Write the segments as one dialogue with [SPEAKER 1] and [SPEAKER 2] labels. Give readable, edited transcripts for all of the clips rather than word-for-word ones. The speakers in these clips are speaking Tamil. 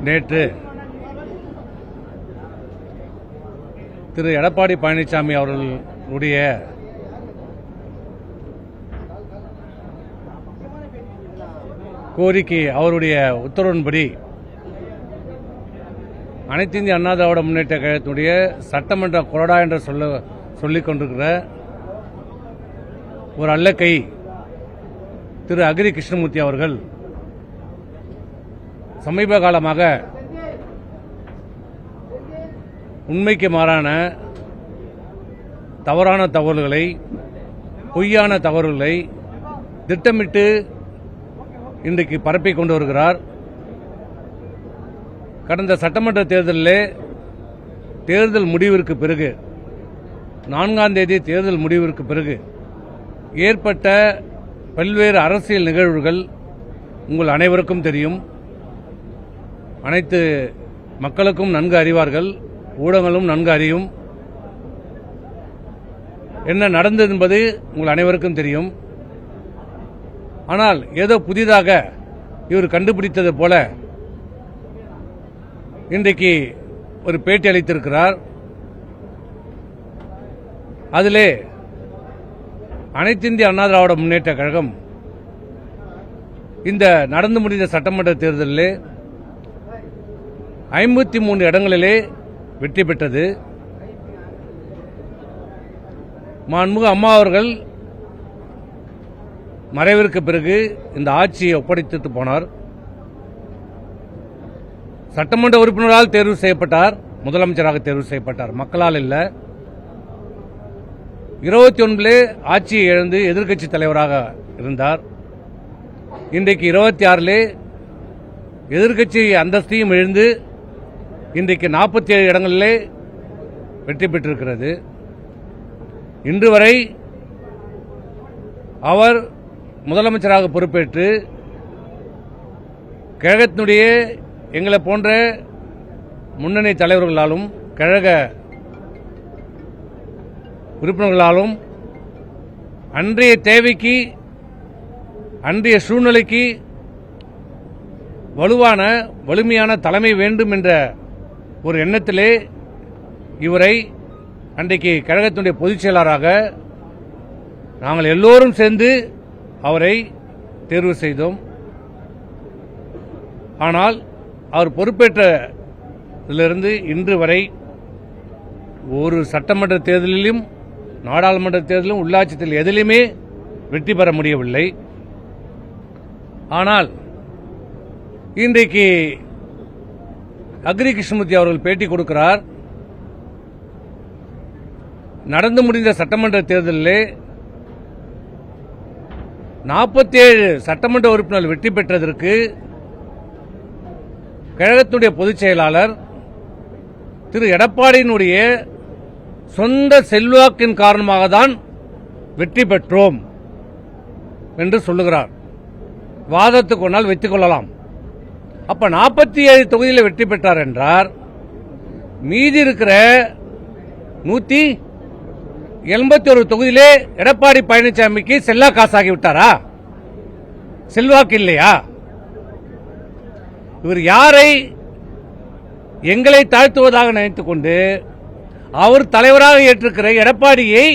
[SPEAKER 1] நேற்று திரு எடப்பாடி பழனிசாமி அவர்களுடைய கோரிக்கை, அவருடைய உத்தரவின்படி அனைத்து இந்திய அண்ணா திராவிட முன்னேற்ற கழகத்தினுடைய சட்டமன்ற கொறடா என்று சொல்லிக் கொண்டிருக்கிற ஒரு அல்லக்கை திரு அகிரி கிருஷ்ணமூர்த்தி அவர்கள் சமீப காலமாக உண்மைக்கு மாறான தவறான தகவல்களை, பொய்யான தகவல்களை திட்டமிட்டு இன்றைக்கு பரப்பிக் கொண்டு வருகிறார். கடந்த சட்டமன்ற தேர்தலில் தேர்தல் முடிவிற்கு பிறகு 4ஆம் தேதி தேர்தல் முடிவிற்கு பிறகு ஏற்பட்ட பல்வேறு அரசியல் நிகழ்வுகள் உங்கள் அனைவருக்கும் தெரியும். அனைத்து மக்களுக்கும் நன்கு அறிவார்கள், ஊடகங்களும் நன்கு அறியும். என்ன நடந்தது என்பது உங்கள் அனைவருக்கும் தெரியும். ஆனால் ஏதோ புதிதாக இவர் கண்டுபிடித்தது போல இன்றைக்கு ஒரு பேட்டி அளித்திருக்கிறார். அதிலே அனைத்து இந்திய அண்ணா திராவிட முன்னேற்ற கழகம் இந்த நடந்து முடிந்த சட்டமன்ற தேர்தலில் 53 இடங்களிலே வெற்றி பெற்றது. மாண்புமிகு அம்மா அவர்கள் மறைவிற்கு பிறகு இந்த ஆட்சியை ஒப்படைத்துட்டு போனார். சட்டமன்ற உறுப்பினரால் தேர்வு செய்யப்பட்டார், முதலமைச்சராக தேர்வு செய்யப்பட்டார், மக்களால் இல்ல. 21 ஆட்சியை இழந்து எதிர்க்கட்சி தலைவராக இருந்தார். இன்றைக்கு 26 எதிர்க்கட்சி அந்தஸ்தையும் இழந்து இன்றைக்கு 47 இடங்களிலே வெற்றி பெற்றிருக்கிறது. இன்று வரை அவர் முதலமைச்சராக பொறுப்பேற்று கழகத்தினுடைய எங்களை போன்ற முன்னணி தலைவர்களாலும் கழக உறுப்பினர்களாலும் அன்றைய தேவைக்கு, அன்றைய சூழ்நிலைக்கு வலிமையான தலைமை வேண்டும் என்ற ஒரு எண்ணத்திலே இவரை அன்றைக்கு கழகத்தினுடைய பொதுச் செயலாளராக நாங்கள் எல்லோரும் சேர்ந்து அவரை தேர்வு செய்தோம். ஆனால் அவர் பொறுப்பேற்றதிலிருந்து இன்று வரை ஒரு சட்டமன்ற தேர்தலிலும், நாடாளுமன்ற தேர்தலிலும், உள்ளாட்சி தேர்தல் எதிலுமே வெற்றி பெற முடியவில்லை. ஆனால் இன்றைக்கு அகிரி கிருஷ்ணமூர்த்தி அவர்கள் பேட்டி கொடுக்கிறார். நடந்து முடிந்த சட்டமன்ற தேர்தலில் 47 சட்டமன்ற உறுப்பினர்கள் வெற்றி பெற்றதற்கு கழகத்துடைய பொதுச் செயலாளர் திரு எடப்பாடியினுடைய சொந்த செல்வாக்கின் காரணமாக தான் வெற்றி பெற்றோம் என்று சொல்லுகிறார். வாதத்துக்கு ஒன்றால் வைத்துக் கொள்ளலாம். அப்ப 47 தொகுதியில் வெற்றி பெற்றார் என்றார். மீதி இருக்கிற 181 தொகுதியிலே எடப்பாடி பழனிசாமிக்கு செல்லா காசாகிவிட்டாரா? செல்வாக்கு இல்லையா? இவர் யாரை எங்களை தாழ்த்துவதாக நினைத்துக் கொண்டு அவர் தலைவராக ஏற்றிருக்கிற எடப்பாடியை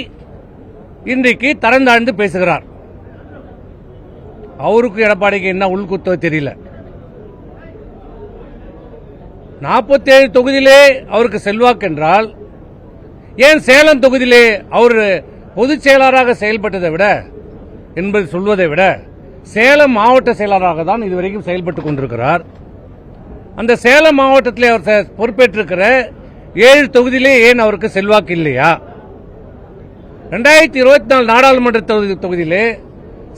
[SPEAKER 1] இன்றைக்கு தரந்தாழ்ந்து பேசுகிறார். அவருக்கு எடப்பாடிக்கு என்ன உள்குத்தோ தெரியல. 47 தொகுதியிலே அவருக்கு செல்வாக்கு என்றால் ஏன் சேலம் தொகுதியிலே அவர் பொதுச் செயலாளராக செயல்பட்டதை விட என்பது சொல்வதை விட சேலம் மாவட்ட செயலாளராக தான் இதுவரைக்கும் செயல்பட்டுக் கொண்டிருக்கிறார். அந்த சேலம் மாவட்டத்தில் அவர் பொறுப்பேற்றிருக்கிற 7 தொகுதியிலே ஏன் அவருக்கு செல்வாக்கு இல்லையா? 2024 நாடாளுமன்ற தொகுதியிலே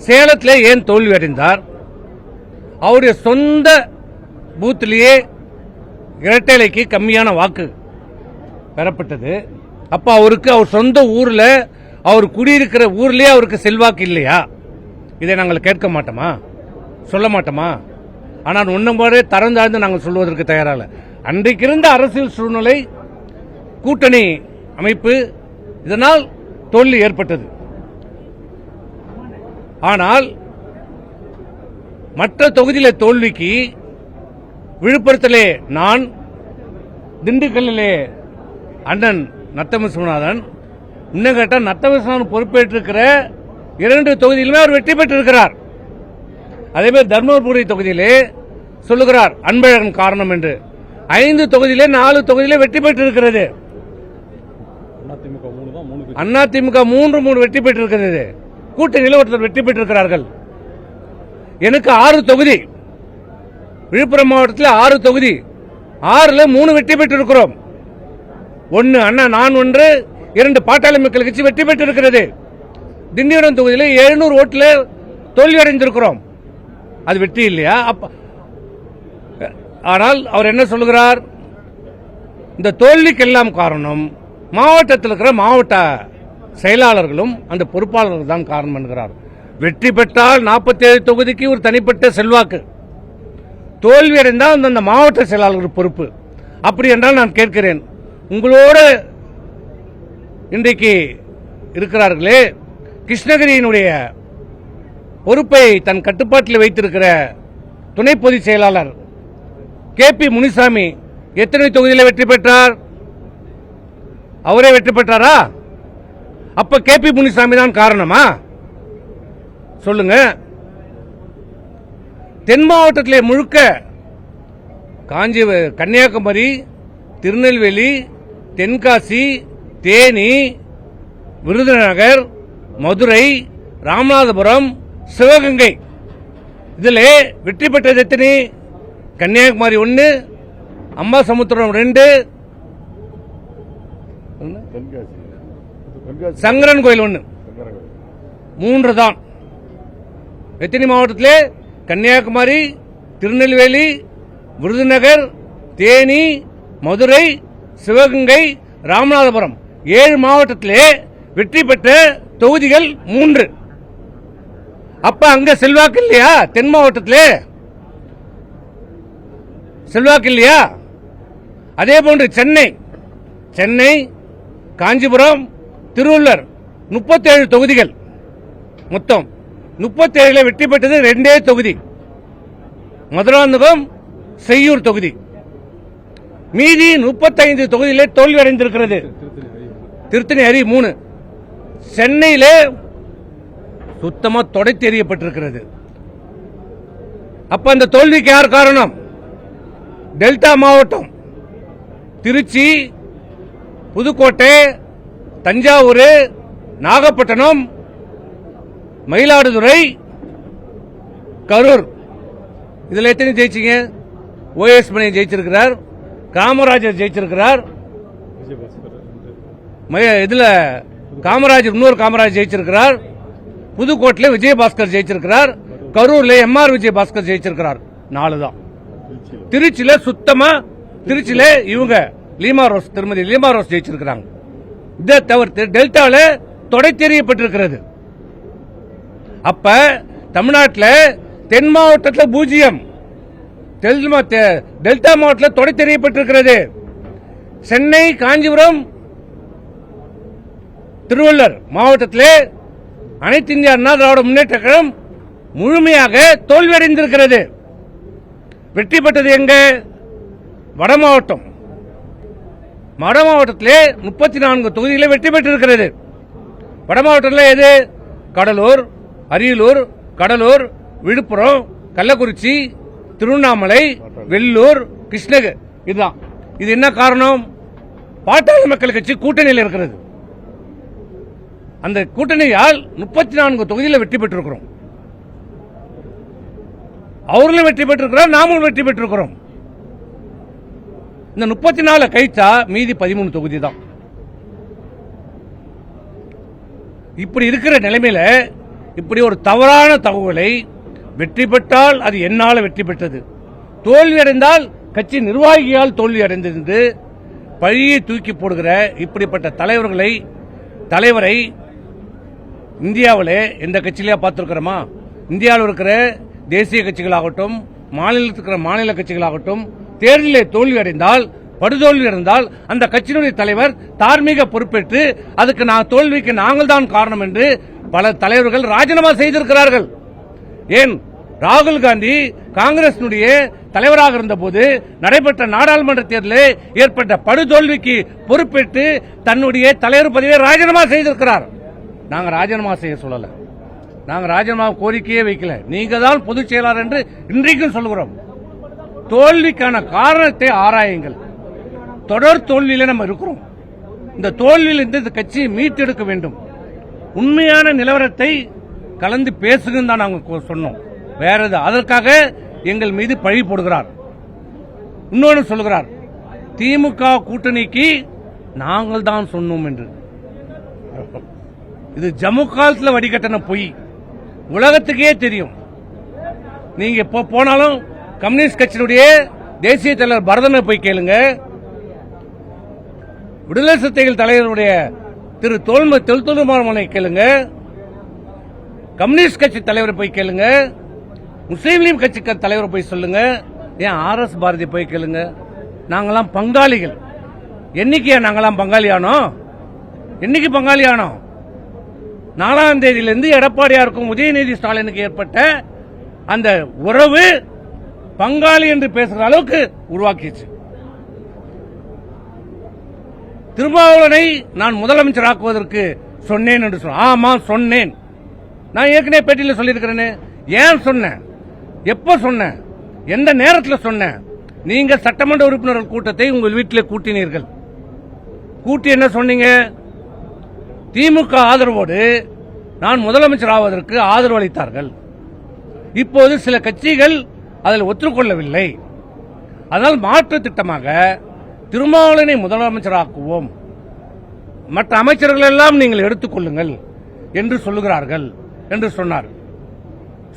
[SPEAKER 1] சேலத்திலே ஏன் தோல்வி அடைந்தார்? அவருடைய சொந்த பூத்திலேயே இரட்டைலைக்கு கம்மியான வாக்கு பெறப்பட்டது. அப்ப அவருக்கு அவர் சொந்த ஊர்ல, அவர் குடியிருக்கிற ஊர்லயே அவருக்கு செல்வாக்கு இல்லையா? இதை நாங்கள் கேட்க மாட்டோமா? சொல்ல மாட்டோமா? ஆனால் ஒன்றும் போதே தரந்தாழ்ந்து நாங்கள் சொல்வதற்கு தயாராக. அன்றைக்கு இருந்த அரசியல் சூழ்நிலை, கூட்டணி அமைப்பு, இதனால் தோல்வி ஏற்பட்டது. ஆனால் மற்ற தொகுதியில தோல்விக்கு விழுப்புரத்திலே நான், திண்டுக்கல்லிலே அண்ணன் நத்தம் விஸ்வநாதன், இன்னும் கேட்டால் நத்தம் விஸ்வநாதன் பொறுப்பேற்றிருக்கிற 2 தொகுதியிலுமே அவர் வெற்றி பெற்றிருக்கிறார். அதேபோல் தர்மபுரி தொகுதியிலே சொல்லுகிறார் அன்பழகன் காரணம் என்று. 5 தொகுதியிலே 4 தொகுதியிலே வெற்றி பெற்றிருக்கிறது. அதிமுக 3 வெற்றி பெற்றிருக்கிறது. கூட்டணியில் ஒருத்தர் வெற்றி பெற்றிருக்கிறார்கள். எனக்கு 6 தொகுதி, விழுப்புரம் மாவட்டத்தில் 6 தொகுதி, 6ல் 3 வெற்றி பெற்றிருக்கிறோம். 1 அண்ணா, நான் 1, 2 பாட்டாளி மக்கள் கட்சி வெற்றி பெற்றிருக்கிறது. திண்டிவனம் தொகுதியில் 700 ஓட்டில் தோல்வி அடைந்திருக்கிறோம். அது வெற்றி இல்லையா? ஆனால் அவர் என்ன சொல்லுகிறார்? இந்த தோல்விக்கெல்லாம் காரணம் மாவட்டத்தில் இருக்கிற மாவட்ட செயலாளர்களும் அந்த பொறுப்பாளர்கள் தான் காரணம் என்கிறார். வெற்றி பெற்றால் 47 தொகுதிக்கு ஒரு தனிப்பட்ட செல்வாக்கு, தோல்வி அடைந்தால் அந்த மாவட்ட செயலாளர்கள் பொறுப்பு. அப்படி என்றால் நான் கேட்கிறேன், உங்களோட இன்றைக்கு இருக்கிறார்களே, கிருஷ்ணகிரியினுடைய பொறுப்பை தன் கட்டுப்பாட்டில் வைத்திருக்கிற துணை பொதுச் செயலாளர் KP முனிசாமி எத்தனை தொகுதியில் வெற்றி பெற்றார்? அவரே வெற்றி பெற்றாரா? அப்ப KP முனிசாமி தான் காரணமா? சொல்லுங்க. தென் மாவட்டத்திலே முழுக்க கன்னியாகுமரி, திருநெல்வேலி, தென்காசி, தேனி, விருதுநகர், மதுரை, ராமநாதபுரம், சிவகங்கை, இதில் வெற்றி பெற்றது எத்தனை? கன்னியாகுமரி 1, அம்பாசமுத்திரம் 2, சங்கரன் கோயில் 1, 3 தான். எத்தனை மாவட்டத்திலே? கன்னியாகுமரி, திருநெல்வேலி, விருதுநகர், தேனி, மதுரை, சிவகங்கை, ராமநாதபுரம் 7 மாவட்டத்திலே வெற்றி பெற்ற தொகுதிகள் 3. அப்ப அங்க செல்வாக்கு இல்லையா? தென் மாவட்டத்திலே செல்வாக்கு இல்லையா? அதே போன்று சென்னை, காஞ்சிபுரம், திருவள்ளூர் 37 தொகுதிகள், மொத்தம் 37 வெற்றி பெற்றது 2 தொகுதி, மதுராந்தகம், செய்யூர் தொகுதி. மீதி 35 தொகுதியிலே தோல்வி அடைந்திருக்கிறது. திருத்தணி அரி 3. சென்னையிலே சுத்தமா தொடை தெரியப்பட்டிருக்கிறது. அப்ப அந்த தோல்விக்கு யார் காரணம்? டெல்டா மாவட்டம், திருச்சி, புதுக்கோட்டை, தஞ்சாவூர், நாகப்பட்டினம், மயிலாடுதுறை, கரூர், இதுல எத்தனை ஜெயிச்சீங்க? OS மணி ஜெயிச்சிருக்கிறார், காமராஜர் ஜெயிச்சிருக்கிறார், இதுல காமராஜர் இன்னொரு காமராஜர் ஜெயிச்சிருக்கிறார், புதுக்கோட்டையில் விஜயபாஸ்கர் ஜெயிச்சிருக்கிறார், கரூர்ல MR விஜயபாஸ்கர் ஜெயிச்சிருக்கிறார். 4 தான். திருச்சியில சுத்தமா திருச்சியில இவங்க திருமதி லீமா ரோஸ் ஜெயிச்சிருக்கிறாங்க. இதை தவிர்த்து டெல்டால தொடை தெரியப்பட்டிருக்கிறது. அப்ப தமிழ்நாட்டில் தென் மாவட்டத்தில் 0, டெல்டா மாவட்டத்தில் தொடை தெரியப்பட்டிருக்கிறது. சென்னை, காஞ்சிபுரம், திருவள்ளூர் மாவட்டத்திலே அனைத்து இந்திய அண்ணா திராவிட முன்னேற்ற கழகம் முழுமையாக தோல்வியடைந்திருக்கிறது. வெற்றி பெற்றது எங்க? வட மாவட்டத்திலே 34 தொகுதிகளை வெற்றி பெற்றிருக்கிறது. வட மாவட்டத்தில் எது? கடலூர், அரியலூர், விழுப்புரம், கள்ளக்குறிச்சி, திருவண்ணாமலை, வெள்ளூர், கிருஷ்ணகிரி. இதுதான். இது என்ன காரணம்? பாட்டாளி மக்கள் கட்சி கூட்டணியில் இருக்கிறது. அந்த கூட்டணியால் 34 தொகுதியில் வெற்றி பெற்றிருக்கிறோம். அவர்களும் வெற்றி பெற்றிருக்கிறார், நாமும் வெற்றி பெற்றிருக்கிறோம். இந்த 34 கழிச்சா மீதி 13 தொகுதி தான். இப்படி இருக்கிற நிலைமையில இப்படி ஒரு தவறான தகவலை, வெற்றி பெற்றால் அது என்னால் வெற்றி பெற்றது, தோல்வி அடைந்தால் கட்சி நிர்வாகியால் தோல்வி அடைந்தது பழியை தூக்கி போடுகிற இப்படிப்பட்ட தலைவரை இந்தியாவில் எந்த கட்சியிலேயே பார்த்திருக்கிறோமா? இந்தியாவில் இருக்கிற தேசிய கட்சிகளாகட்டும், மாநிலத்தில் இருக்கிற மாநில கட்சிகளாகட்டும், தேர்தலில் தோல்வி அடைந்தால், படுதோல்வி அடைந்தால் அந்த கட்சியினுடைய தலைவர் தார்மீக பொறுப்பேற்று அதுக்கு தோல்விக்கு நாங்கள் தான் காரணம் என்று பல தலைவர்கள் ராஜினாமா செய்திருக்கிறார்கள். ஏன் ராகுல் காந்தி காங்கிரசினுடைய தலைவராக இருந்தபோது நடைபெற்ற நாடாளுமன்ற தேர்தலில் ஏற்பட்ட படுதோல்விக்கு பொறுப்பேற்று தன்னுடைய தலைவர் பதவியை ராஜினாமா செய்திருக்கிறார். நாங்க ராஜினாமா செய்ய சொல்லல, நாங்க ராஜினாமா கோரிக்கையே வைக்கல. நீங்க தான் பொதுச் செயலாளர் என்று இன்றைக்கும் சொல்கிறோம். தோல்விக்கான காரணத்தை ஆராயுங்கள். தொடர் தோல்வியில நம்ம இருக்கிறோம். இந்த தோல்வியில் இந்த கட்சியை மீட்டெடுக்க வேண்டும். உண்மையான நிலவரத்தை கலந்து பேசுங்கன்னு தான் நாங்கள் சொன்னோம். வேற எது அதற்காக எங்கள் மீது பழி போடுகிறார். இன்னொன்று சொல்கிறார், திமுக கூட்டணிக்கு நாங்கள் தான் சொன்னோம் என்று. இது ஜம்மு காலத்தில் வடிகட்டின பொய், உலகத்துக்கே தெரியும். நீங்க எப்போ போனாலும் கம்யூனிஸ்ட் கட்சியினுடைய தேசிய தலைவர் பரதனை போய் கேளுங்க, விடுதலை சிறுத்தைகள் தலைவருடைய திரு தொல்துமாரமனை கேளுங்க, கம்யூனிஸ்ட் கட்சி தலைவரை போய் கேளுங்க, முஸ்லீம் லீக் கட்சி தலைவரை போய் சொல்லுங்க, ஏன் RS பாரதி போய் கேளுங்க. நாங்களாம் பங்காளிகள். என்னைக்கு நாங்களாம் பங்காளியானோம்? என்னைக்கு பங்காளியானோம்? 4ஆம் தேதியிலிருந்து எடப்பாடியாருக்கும் உதயநிதி ஸ்டாலினுக்கு ஏற்பட்ட அந்த உறவு பங்காளி என்று பேசுற அளவுக்கு உருவாக்கிச்சு. திருமாவளவனை நான் முதலமைச்சராக்குவதற்கு சொன்னேன் என்று சொன்ன. ஆமா சொன்னேன். நான் ஏற்கனவே பேட்டியில் சொல்லியிருக்கிறேன். ஏன் சொன்னேன்? எப்ப சொன்னேன்? எந்த நேரத்தில் சொன்னேன்? நீங்க சட்டமன்ற உறுப்பினர்கள் கூட்டத்தை உங்கள் வீட்டில் கூட்டினீர்கள். கூட்டி என்ன சொன்னீங்க? திமுக ஆதரவோடு நான் முதலமைச்சர் ஆவதற்கு ஆதரவு அளித்தார்கள். இப்போது சில கட்சிகள் அதில் ஒத்துக்கொள்ளவில்லை. அதனால் மாற்று திட்டமாக திருமாவளவனை முதலமைச்சராக்குவோம், மற்ற அமைச்சர்கள் எல்லாம் நீங்கள் எடுத்துக்கொள்ளுங்கள் என்று சொல்லுகிறார்கள் என்று சொன்னார்.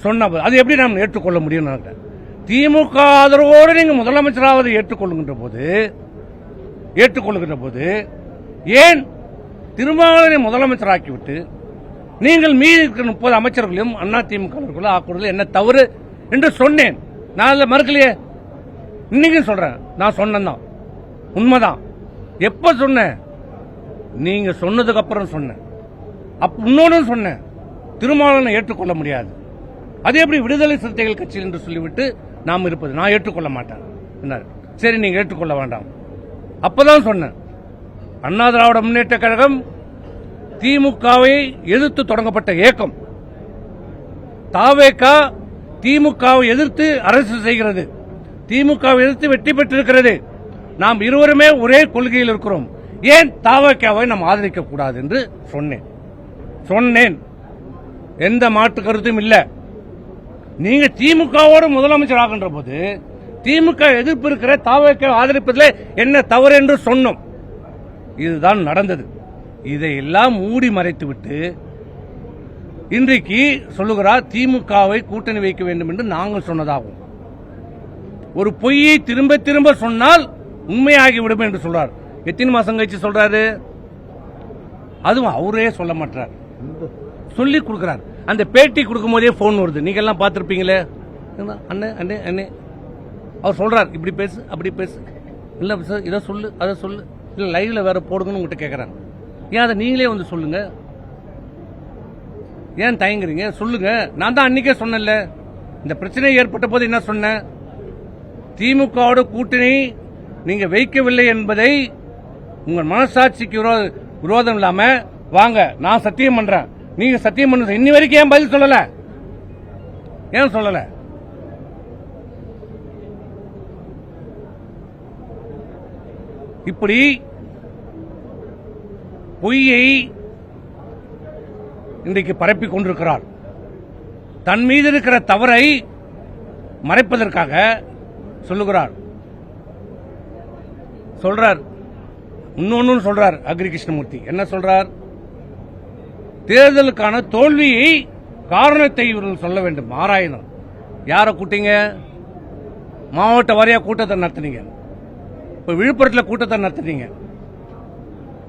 [SPEAKER 1] சொன்னபோது அது எப்படி நாம் ஏற்றுக்கொள்ள முடியும்? திமுக ஆதரவோடு நீங்கள் முதலமைச்சராவது ஏற்றுக்கொள்ளுகின்ற போது ஏன் திருமாவளவனை முதலமைச்சராக்கிவிட்டு நீங்கள் மீதி இருக்கிற 30 அமைச்சர்களையும் அதிமுக ஆக்குவதில் என்ன தவறு என்று சொன்னேன். நான் அதில் மறுக்கலையே, இன்னைக்கும் சொல்றேன். நான் சொன்னேன், உண்மைதான். எப்ப சொன்னேன்? நீங்க சொன்னதுக்கு அப்புறம் சொன்னேன். இன்னொன்னு சொன்னேன், திருமாவளவனை ஏற்றுக்கொள்ள முடியாது. அது எப்படி விடுதலை சிறுத்தைகள் கட்சி என்று சொல்லிவிட்டு நாம் இருப்பது? நான் ஏற்றுக்கொள்ள மாட்டேன். சரி, நீங்க ஏற்றுக்கொள்ள வேண்டாம். அப்பதான் சொன்னேன், அண்ணா திராவிட முன்னேற்ற கழகம் திமுகவை எதிர்த்து தொடங்கப்பட்ட இயக்கம். தாவேகா திமுகவை எதிர்த்து அரசு செய்கிறது, திமுகவை எதிர்த்து வெற்றி பெற்றிருக்கிறது. நாம் இருவருமே ஒரே கொள்கையில் இருக்கிறோம். ஏன் தாவேகாவை நாம் ஆதரிக்க கூடாது என்று சொன்னேன். எந்த மாற்று கருத்தும் இல்ல. நீங்க திமுகவோடு முதலமைச்சர் ஆகின்ற போது திமுக எதிர்ப்பு இருக்கிற தாவேகாவை ஆதரிப்பதில் என்ன தவறு என்று சொன்னோம். இதுதான் நடந்தது. இதையெல்லாம் மூடி மறைத்துவிட்டு இன்றைக்கு சொல்லுகிறார் திமுகவை கூட்டணி வைக்க வேண்டும் என்று நாங்கள் சொன்னதாகும். ஒரு பொய்யை திரும்ப திரும்ப சொன்னால் உண்மையாகிவிடும் என்று சொல்றார். எத்தனை மாசம் கழிச்சு சொல்றாரு? அதுவும் அவரே சொல்ல மாட்டார், சொல்லி கொடுக்கிறார். அந்த பேட்டி கொடுக்கும் போதே போன் வருது, நீங்க எல்லாம் பார்த்திருப்பீங்களே. அண்ணே அண்ணே அண்ணே அவர் சொல்றார், இப்படி பேசு அப்படி பேசு, இல்ல சார் இதை சொல்லு அதை சொல்லு, இல்ல லைவ்ல வேற போடுங்கன்னு உங்ககிட்ட கேட்கறாங்க. ஏன் அதை நீங்களே வந்து சொல்லுங்க, ஏன் தயங்குறீங்க? சொல்லுங்க. நான் தான் அன்னைக்கே சொன்னேன்ல, இந்த பிரச்சனை ஏற்பட்ட போது என்ன சொன்னேன்? திமுகவோட கூட்டணி நீங்க வைக்கவில்லை என்பதை உங்கள் மனசாட்சிக்கு விரோதம் இல்லாம வாங்க, நான் சத்தியம் பண்றேன், நீங்க சத்தியம் பண்ண. இன்னி வரைக்கும் ஏன் பதில் சொல்லல? ஏன் சொல்லல? இப்படி பொய்யை இன்றைக்கு பரப்பிக் கொண்டிருக்கிறார். தன் மீது இருக்கிற தவறை மறைப்பதற்காக சொல்லுகிறார். சொல்றார், இன்னொன்னு சொல்றார். அக்ரி கிருஷ்ணமூர்த்தி என்ன சொல்றார்? தேர்தலுக்கான தோல்வியை காரணத்தை இவர்கள் சொல்ல வேண்டும், ஆராயணும். யாரை கூட்டீங்க? மாவட்ட வாரியா கூட்டத்தை நடத்தினீங்க. இப்ப விழுப்புரத்தில் கூட்டத்தை நடத்தினீங்க.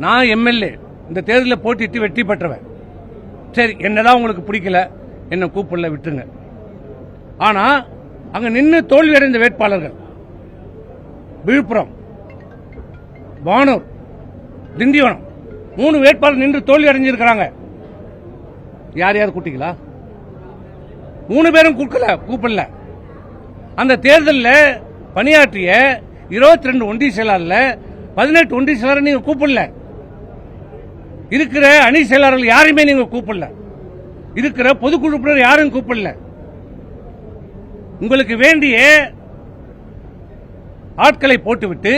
[SPEAKER 1] நான் எம்எல்ஏ, இந்த தேர்தலில் போட்டிட்டு வெற்றி பெற்றவன். சரி, என்னதான் உங்களுக்கு பிடிக்கல, என்ன கூப்பிடல, விட்டுருங்க. ஆனா அங்க நின்று தோல்வி அடைந்த வேட்பாளர்கள் விழுப்புரம், வானூர், திண்டிவனம் 3 வேட்பாளர் நின்று தோல்வி அடைஞ்சிருக்கிறாங்க. யார் யார் கூட்டிங்களா? 3 பேரும் கூப்பிடல. அந்த தேர்தலில் பணியாற்றிய 22 ஒன்றிய செயலாளர்ல 18 ஒன்றிய செயலாளர் நீங்க கூப்பிடல. இருக்கிற அணி செயலாளர்கள் யாரையுமே நீங்க கூப்பிடல. இருக்கிற பொதுக்குழு யாரும் கூப்பிடல. உங்களுக்கு வேண்டிய ஆட்களை போட்டுவிட்டு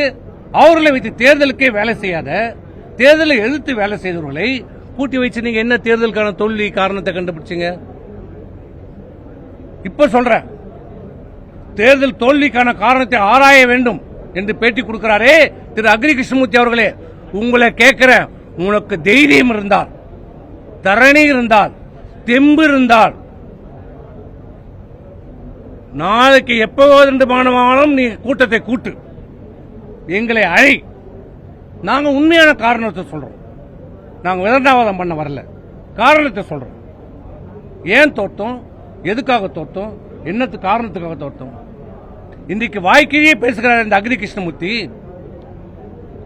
[SPEAKER 1] அவர்களை வைத்து தேர்தலுக்கே வேலை செய்யாத, தேர்தலை எதிர்த்து வேலை செய்தவர்களை கூட்டி வச்சு நீங்க என்ன தேர்தலுக்கான தோல்வி காரணத்தை கண்டுபிடிச்சீங்க? இப்ப சொல்ற தேர்தல் தோல்விக்கான காரணத்தை ஆராய வேண்டும் என்று பேட்டி கொடுக்கிறாரே திரு அக்ரி கிருஷ்ணமூர்த்தி அவர்களே, உங்களை கேட்கிற, உனக்கு தைரியம் இருந்தால், தரணி இருந்தால், தெம்பு இருந்தால், நாளைக்கு எப்போது மாணவனும் நீ கூட்டத்தை கூட்டு, எங்களை அழை. நாங்க உண்மையான காரணத்தை சொல்றோம். நாங்க விதண்டாவாதம் பண்ண வரல, காரணத்தை சொல்றோம். ஏன் தோற்றோம், எதுக்காக தோற்றோம், என்னத்து காரணத்துக்காக தோற்றோம். இன்றைக்கு வாய்க்கையே பேசுகிறார் இந்த அக்ரி கிருஷ்ணமூர்த்தி.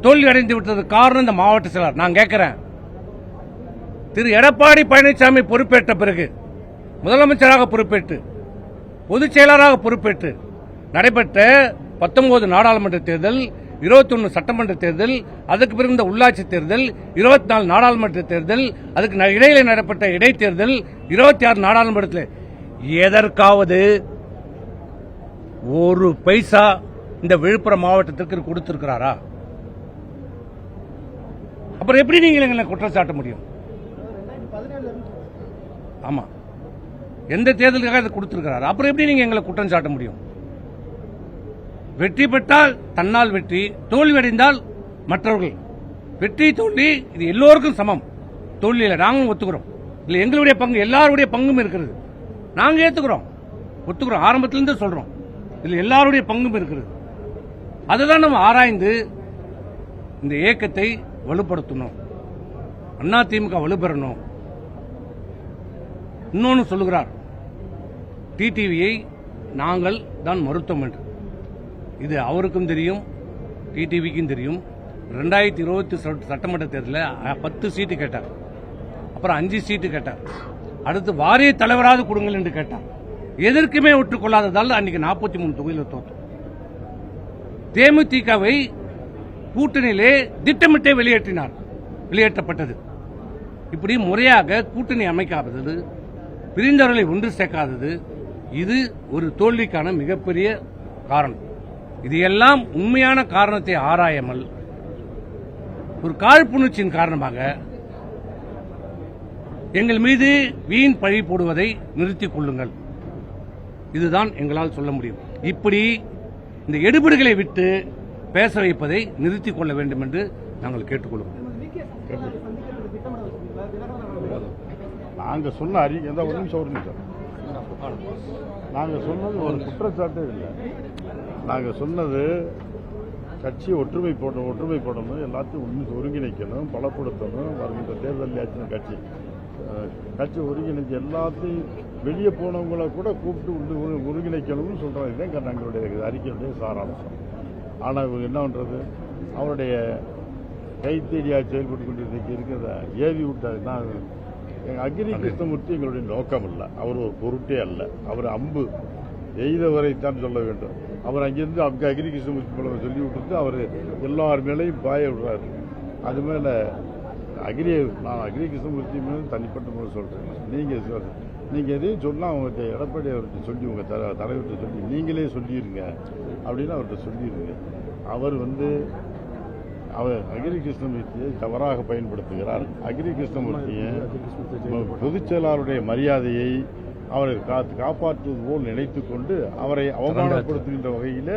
[SPEAKER 1] தோல்வி அடைந்து விட்டது காரணம் இந்த மாவட்ட செயலாளர். நான் கேட்கிறேன், திரு எடப்பாடி பழனிசாமி பொறுப்பேற்ற பிறகு, முதலமைச்சராக பொறுப்பேற்று, பொதுச் செயலாளராக பொறுப்பேற்று நடைபெற்ற 19 நாடாளுமன்ற தேர்தல், 21 சட்டமன்ற தேர்தல், அதுக்கு பிறகு இந்த உள்ளாட்சி தேர்தல், 24 நாடாளுமன்ற தேர்தல், அதுக்கு இடையில நடைபெற்ற இடைத்தேர்தல், 26 நாடாளுமன்றத்தில் எதற்காவது ஒரு பைசா இந்த விழுப்புரம் மாவட்டத்திற்கு கொடுத்திருக்கிறாரா? அப்புறம் எப்படி நீங்க எங்களை குற்றம் சாட்ட முடியும்? ஆமா, எந்த தேர்தலுக்காக இதை கொடுத்திருக்கிறாரா? அப்புறம் எப்படி நீங்க எங்களை குற்றம் சாட்ட முடியும்? வெற்றி பெற்றால் தன்னால் வெற்றி, தோல்வி அடைந்தால் மற்றவர்கள். வெற்றி தோல்வி இது எல்லோருக்கும் சமம். தோல்வியில் நாங்களும் ஒத்துக்கிறோம். இல்ல எங்களுடைய பங்கு, எல்லாருடைய பங்கும் இருக்கிறது. நாங்க ஏத்துக்கிறோம், ஒத்துக்கிறோம், ஆரம்பத்திலிருந்து சொல்றோம். இதுல எல்லாருடைய பங்கும் இருக்கிறது. அதுதான் நம்ம ஆராய்ந்து இந்த இயக்கத்தை வலுப்படுத்தணும், அதிமுக வலுப்பெறணும். இன்னொன்னு சொல்லுகிறார், டிடிவியை நாங்கள் தான் மறுத்தோம் என்று. இது அவருக்கும் தெரியும், டிடிவிக்கும் தெரியும். 2020 சட்டமன்ற தேர்தலில் 10 சீட்டு கேட்டார், அப்புறம் 5 சீட்டு கேட்டார், அடுத்து வாரிய தலைவராக கொடுங்கள் என்று கேட்டார். எதற்குமே ஒற்றுக்கொள்ளாததால் அன்னைக்கு 43 தொகுதியில் தோற்றோம். தேமுதிகவை கூட்டணியிலே திட்டமிட்டே வெளியேற்றப்பட்டது. இப்படி முறையாக கூட்டணி அமைக்காதது, பிரிந்தவர்களை ஒன்று சேர்க்காதது, இது ஒரு தோல்விக்கான மிகப்பெரிய காரணம். இது எல்லாம் உண்மையான காரணத்தை ஆராயாமல் ஒரு காழ்ப்புணர்ச்சியின் காரணமாக எங்கள் மீது வீண் பழி போடுவதை நிறுத்திக் கொள்ளுங்கள். இதுதான் எங்களால் சொல்ல முடியும். இப்படி இந்த எடுபடுகளை விட்டு பேச வைப்பதை நிறுத்திக் கொள்ள வேண்டும் என்று நாங்கள் கேட்டுக்கொள்வோம்.
[SPEAKER 2] நாங்கள் சொன்ன அறிக்கை ஒரு நிமிஷம் நாங்கள் சொன்னது ஒரு குற்றச்சாட்டே இல்லை. நாங்கள் சொன்னது கட்சியை ஒற்றுமை போடணும், எல்லாத்தையும் ஒருங்கிணைக்கணும், பலப்படுத்தணும். வருகின்ற தேர்தல் கட்சி ஒருங்கிணைச்சு எல்லாத்தையும் வெளியே போனவங்களை கூட கூப்பிட்டு ஒருங்கிணைக்கணும்னு சொல்கிறோம். இதுதான் எங்களுடைய அறிக்கையுடைய சாராம்சம். ஆனால் இவங்க என்ன பண்ணுறது, அவருடைய கைத்தேடியாக செயல்பட்டு கொண்டு இருக்கிறத ஏவி விட்டார். நான் அக்ரி கிருஷ்ணமூர்த்தி எங்களுடைய நோக்கம் இல்லை, அவர் ஒரு பொருட்டே அல்ல. அவர் அம்பு எய்தவரைத்தான் சொல்ல வேண்டும். அவர் அங்கிருந்து அக்ரி கிருஷ்ணமூர்த்தி போல சொல்லி விட்டுட்டு அவர் எல்லார் மேலேயும் பாய விடுறாரு. அது மேலே நான் அக்ரி கிருஷ்ணமூர்த்தி மேலே தனிப்பட்ட முறை சொல்கிறேன். நீங்கள் எதையும் சொன்னால் அவங்ககிட்ட எடப்பாடி அவர்கிட்ட சொல்லி, உங்கள் தலைவர்கிட்ட சொல்லி நீங்களே சொல்லிடுங்க அப்படின்னு அவர்கிட்ட சொல்லிடுங்க. அவர் அக்ரி கிருஷ்ணமூர்த்தியை தவறாக பயன்படுத்துகிறார். அக்ரி கிருஷ்ணமூர்த்தியை பொதுச் செயலாளருடைய மரியாதையை அவரை காப்பாற்றுவது போல் நினைத்து கொண்டு அவரை அவமானப்படுத்துகின்ற வகையில்,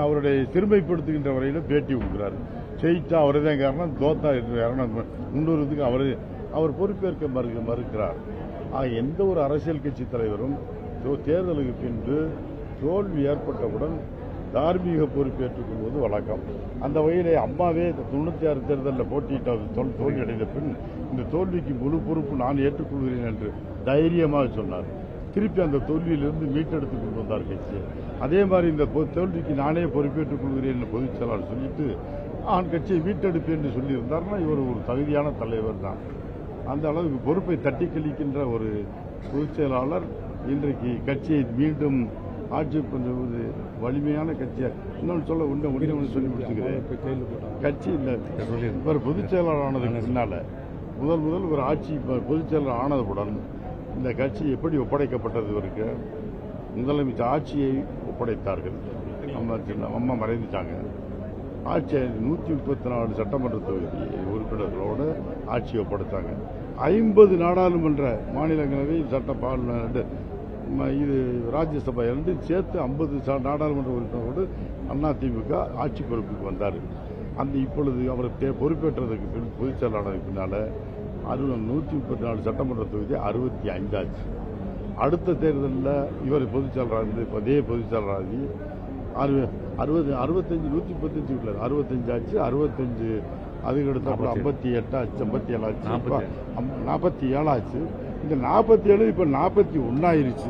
[SPEAKER 2] அவருடைய சிறுமைப்படுத்துகின்ற வகையில் பேட்டி கொடுக்கிறார். ஜெயிச்சா அவரை தான் காரணம், தோத்தா முன்னுறதுக்கு அவர் பொறுப்பேற்க மறுக்கிறார். எந்த ஒரு அரசியல் கட்சி தலைவரும் தேர்தலுக்கு பின்பு தோல்வி ஏற்பட்டவுடன் தார்மீக பொறுப்பேற்றுக் கொள்வது வழக்கம். அந்த வகையிலே அம்மாவே 96 தேர்தலில் போட்டியிட்ட தோல்வி அடைந்த பின் இந்த தோல்விக்கு முழு பொறுப்பு நான் ஏற்றுக்கொள்கிறேன் என்று தைரியமாக சொன்னார். திருப்பி அந்த தோல்வியிலிருந்து மீட்டெடுத்துக் கொண்டு வந்தார் கட்சி. அதே மாதிரி இந்த தோல்விக்கு நானே பொறுப்பேற்றுக் கொள்கிறேன் என்று பொதுச் செயலாளர் சொல்லிட்டு கட்சியை மீட்டெடுப்பேன் என்று சொல்லியிருந்தார்னா இவர் ஒரு தகுதியான தலைவர் தான். அந்த அளவுக்கு பொறுப்பை தட்டி கழிக்கின்ற ஒரு பொதுச் செயலாளர் இன்றைக்கு கட்சியை மீண்டும் ஆட்சி பண்ணுவது வலிமையான கட்சியாக இன்னொன்று சொல்ல ஒன்று சொல்லி முடிச்சுக்கிறேன். கட்சி இந்த இவர் பொதுச் செயலாளர் ஆனதுக்கு பின்னால முதல் ஒரு ஆட்சி பொதுச் செயலாளர் ஆனதுடன் இந்த கட்சி எப்படி ஒப்படைக்கப்பட்டது இவருக்கு? முதலமைச்சர் ஆட்சியை ஒப்படைத்தார்கள். அம்மா மறைந்துட்டாங்க. ஆட்சியை 134 சட்டமன்ற தொகுதி உறுப்பினர்களோடு ஆட்சியை ஒப்படைத்தாங்க. 50 நாடாளுமன்ற மாநிலங்களவை சட்ட இது ராஜ்யசபா இரண்டும் சேர்த்து 50 நாடாளுமன்ற உறுப்பினரோடு அதிமுக ஆட்சி பொறுப்புக்கு வந்தார். இப்பொழுது அவர் பொறுப்பேற்றதுக்கு பொதுச் செயலாளருக்கு பின்னால 134 சட்டமன்ற தொகுதி 65 ஆச்சு. அடுத்த தேர்தலில் இவர் பொதுச் செயலராக இருந்து அதே பொதுச் செயலராகி 65 65 ஆச்சு. 65 அதுக்கடுத்த 58 ஆச்சு, 57 ஆச்சு, 47 ஆச்சு. இந்த 47 இப்ப 41 ஆயிருச்சு.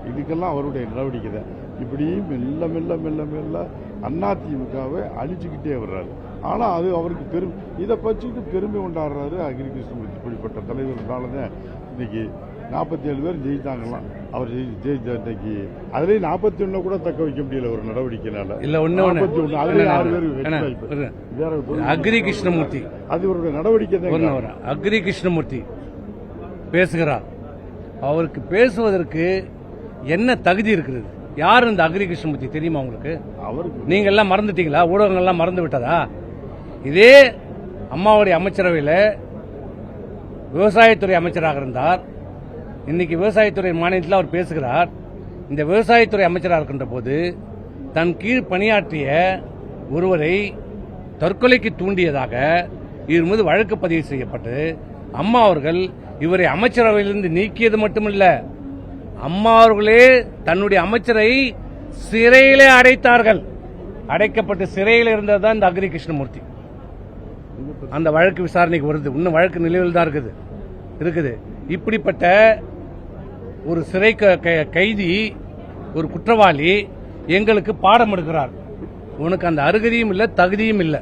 [SPEAKER 2] இதுக்கெல்லாம் அவருடைய நடவடிக்கை தான். இப்படி மெல்ல மெல்ல மெல்ல மெல்ல அதிமுகவை அழிச்சுக்கிட்டே வர்றாரு. ஆனா அது அவருக்கு இதை பற்றிட்டு பெருமை கொண்டாடுறாரு அக்ரி கிருஷ்ணமூர்த்தி. இப்படிப்பட்ட தலைவர்களாலதான் இன்னைக்கு 47 பேர் ஜெயித்தாங்களாம். அவர் ஜெயிச்ச இன்னைக்கு அதுலயும் 41 கூட தக்க வைக்க முடியல ஒரு நடவடிக்கைனால.
[SPEAKER 1] இல்ல 41
[SPEAKER 2] அதுல 6 பேர்
[SPEAKER 1] அக்ரி கிருஷ்ணமூர்த்தி
[SPEAKER 2] அது இவருடைய நடவடிக்கை தான்.
[SPEAKER 1] அக்ரி கிருஷ்ணமூர்த்தி பேசுகிறார். அவருக்கு பேசுவதற்கு என்ன தகுதி இருக்கிறது? யார் இந்த அக்ரி கிருஷ்ணமூர்த்தி தெரியுமா உங்களுக்கு? நீங்க எல்லாம் மறந்துட்டீங்களா? ஊடகங்கள் எல்லாம் மறந்து விட்டதா? இதே அம்மாவுடைய அமைச்சரவையில் விவசாயத்துறை அமைச்சராக இருந்தார். இன்னைக்கு விவசாயத்துறை மாநிலத்தில் அவர் பேசுகிறார். இந்த விவசாயத்துறை அமைச்சராக இருக்கின்ற போது தன் கீழ் பணியாற்றிய ஒருவரை தற்கொலைக்கு தூண்டியதாக இவர் மீது வழக்கு பதிவு செய்யப்பட்டு அம்மா அவர்கள் இவரை அமைச்சரவையிலிருந்து நீக்கியது மட்டுமல்ல, அம்மா அவர்களே தன்னுடைய அமைச்சரை சிறையிலே அடைத்தார்கள். அடைக்கப்பட்டு சிறையில் இருந்ததுதான் இந்த அக்ரி கிருஷ்ணமூர்த்தி. அந்த வழக்கு விசாரணைக்கு வருது. இன்னும் வழக்கு நிலுவையில் தான் இருக்குது. இப்படிப்பட்ட ஒரு சிறை கைதி, ஒரு குற்றவாளி எங்களுக்கு பாடம் எடுக்கிறார். உனக்கு அந்த அருகதையும் இல்லை, தகுதியும் இல்லை.